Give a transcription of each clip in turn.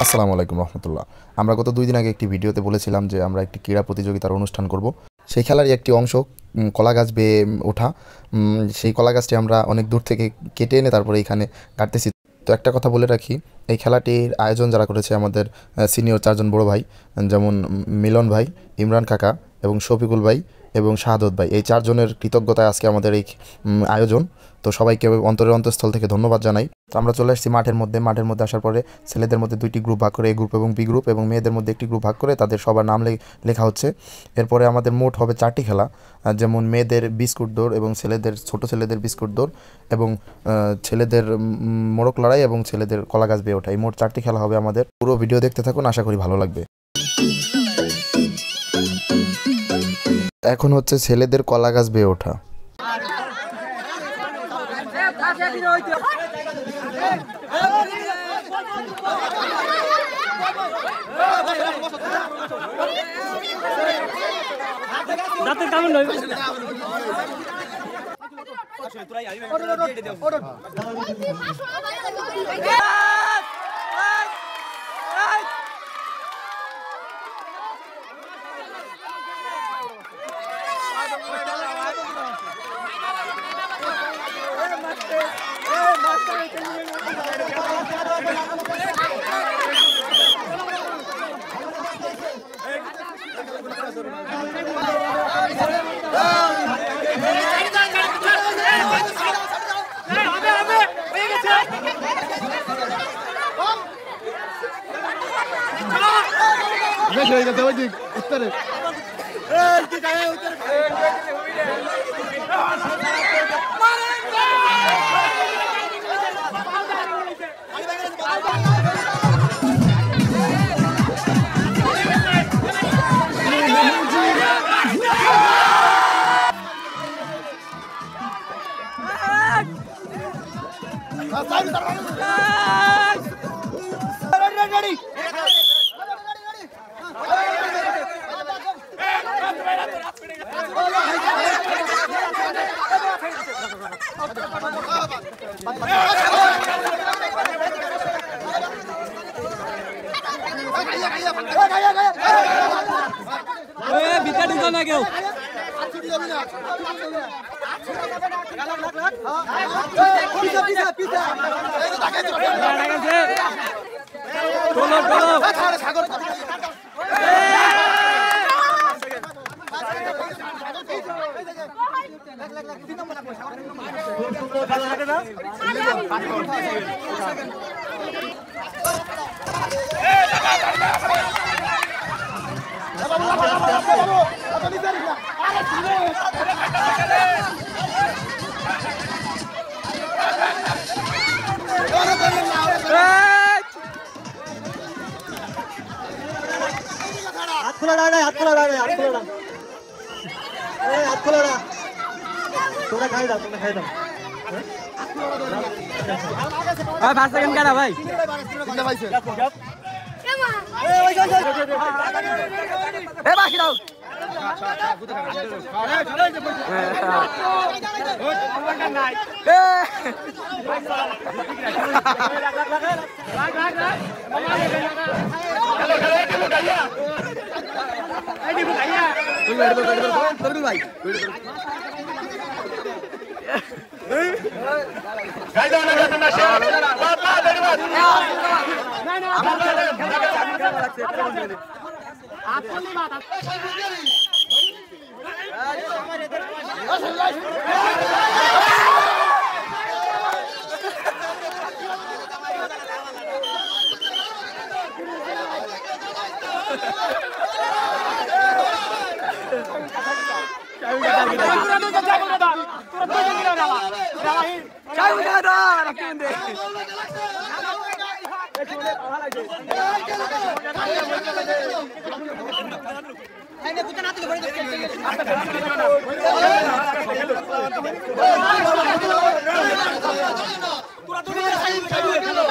আসসালামু আলাইকুম রহমতুল্লাহ। আমরা গত 2 দিন আগে একটি ভিডিওতে বলেছিলাম যে আমরা একটি ক্রীড়া প্রতিযোগিতার অনুষ্ঠান করব। সেই খেলারই একটি অংশ কলা গাছ বেয়ে ওঠা। সেই কলা গাছটি আমরা অনেক দূর থেকে কেটে এনে তারপরে এইখানে কাটতেছি। তো একটা কথা বলে রাখি, এই খেলাটির আয়োজন যারা করেছে আমাদের সিনিয়র 4 জন বড় ভাই, যেমন মিলন ভাই, ইমরান কাকা এবং শফিকুল ভাই এবং শাহাদত ভাই। এই 4 জনের কৃতজ্ঞতায় আজকে আমাদের এই আয়োজন। তো সবাইকে অন্তরের অন্তঃস্থল থেকে ধন্যবাদ জানাই। তো আমরা চলে আসছি মাঠের মধ্যে আসার পরে ছেলেদের মধ্যে 2টি গ্রুপ ভাগ করে, এ গ্রুপ এবং বি গ্রুপ, এবং মেয়েদের মধ্যে একটি গ্রুপ ভাগ করে তাদের সবার নাম লেখা হচ্ছে। এরপরে আমাদের মোট হবে 4টি খেলা, যেমন মেয়েদের বিস্কুট দৌড় এবং ছোট ছেলেদের বিস্কুট দৌড় এবং ছেলেদের মোড়ক লড়াই এবং ছেলেদের কলা গাছ বেয়ে ওঠা। এই মোট 4টি খেলা হবে আমাদের। পুরো ভিডিও দেখতে থাকুন, আশা করি ভালো লাগবে। এখন হচ্ছে ছেলেদের কলা গাছ বেয়ে ওঠা।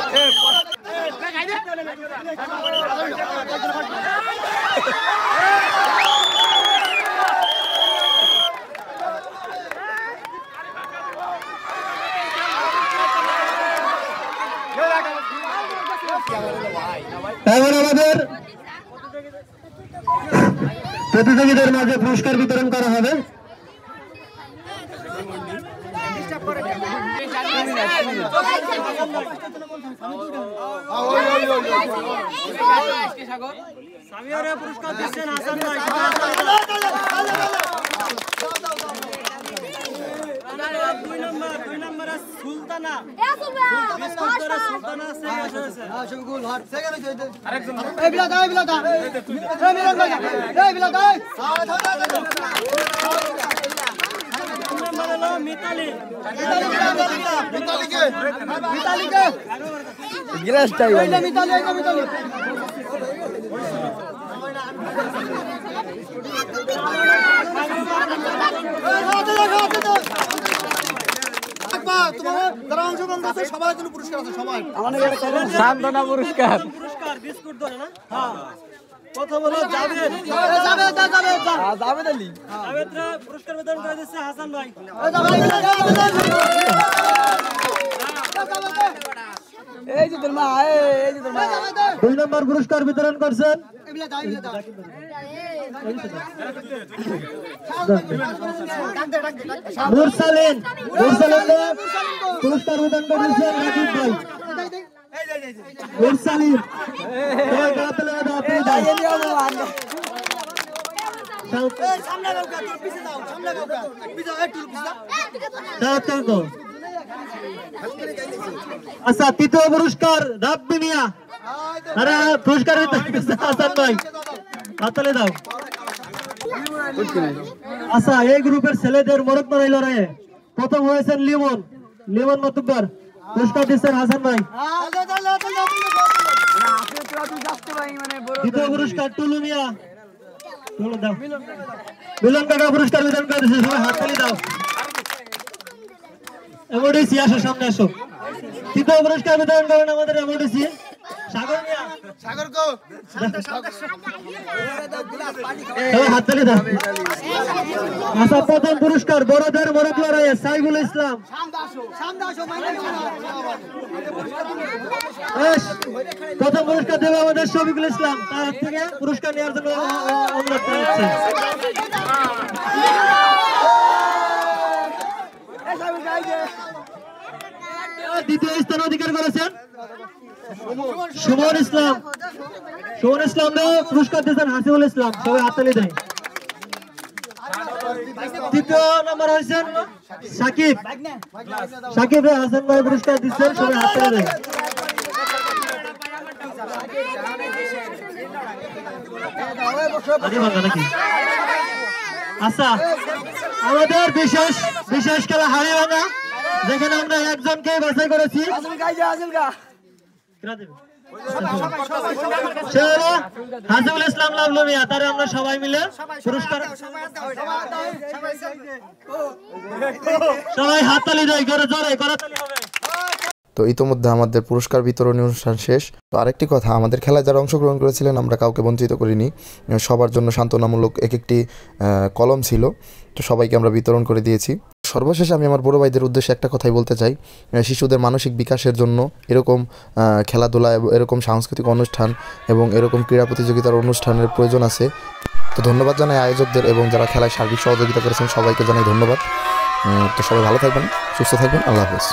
Hey! প্রতিযোগীদের মাঝে পুরস্কার বিতরণ করা হবে। পুরস্কার দিচ্ছেন হাসান ভাই। দুই নম্বর সুলতানা সান্ত্বনা পুরস্কার বিস্কুট ধরে না। প্রথম হলো জাভেদ আলী, জাভেদরা পুরস্কার বিতরণ করে দিচ্ছে হাসান ভাই। এই যে তোর মা, এই যে তোর মা। 2 নম্বর পুরস্কার বিতরণ করছেন মুরসালিন, পুরস্কার বিতরণ করেছেন রাকিব ভাই। মুরসালিন আচ্ছা, তৃতীয় পুরস্কার রাব্বি মিয়া। আরে পুরস্কার হাসান ভাই, হাততালি দাও। আচ্ছা, এই গ্রুপের ছেলেদের মরকমারি লড়াইয়ে প্রথম হয়েছেন লিমন মাতুব্বর, পুরস্কার দিচ্ছেন হাসান ভাই। দ্বিতীয় পুরস্কার টুলু মিয়া, মিলন কাকা পুরস্কার বিতরণ করে দিচ্ছে, সবাই হাততালি দাও। এমডিসি আসো, সামনে আসো। তৃতীয় পুরস্কার বিতরণ করেন আমাদের এমডিসি সাগর মিয়া। হাততালি দাও। আচ্ছা, প্রথম পুরস্কার বড়দের মরক লড়াইয়ে সাইফুল ইসলাম। প্রথম পুরস্কার দেবে আমাদের শফিকুল ইসলাম, তার হাত থেকে পুরস্কার নেওয়ার জন্য অনুরোধ করা হচ্ছে। দ্বিতীয় স্থান অধিকার করেছেন সুমন ইসলাম। পুরস্কার দিয়েছেন হাসিবুল ইসলাম, সবাই হাততালি দেয়। তৃতীয় নম্বর হয়েছেন সাকিব হাসান ভাই, পুরস্কার দিচ্ছেন, সবাই হাততালি দেয়। আচ্ছা, আমাদের বিশেষ খেলা হাড়িভাঙা, যেখানে আমরা একজনকে বাছাই করেছি। হাসিবুল ইসলাম লাভলু মিয়া, তারে আমরা সবাই মিলে পুরস্কার, সবাই হাততালি দেয়, জোরে করতালি হবে। তো ইতোমধ্যে আমাদের পুরস্কার বিতরণী অনুষ্ঠান শেষ। তো আরেকটি কথা, আমাদের খেলায় যারা অংশগ্রহণ করেছিলেন আমরা কাউকে বঞ্চিত করিনি, সবার জন্য সান্ত্বনামূলক একটি কলম ছিল, তো সবাইকে আমরা বিতরণ করে দিয়েছি। সর্বশেষে আমি আমার বড় ভাইদের উদ্দেশ্যে একটা কথাই বলতে চাই, শিশুদের মানসিক বিকাশের জন্য এরকম খেলাধুলা, এরকম সাংস্কৃতিক অনুষ্ঠান এবং এরকম ক্রীড়া প্রতিযোগিতার অনুষ্ঠানের প্রয়োজন আছে। তো ধন্যবাদ জানাই আয়োজকদের এবং যারা খেলায় সার্বিক সহযোগিতা করেছেন, সবাইকে জানাই ধন্যবাদ। তো সবাই ভালো থাকবেন, সুস্থ থাকবেন, আল্লাহ হাফেজ।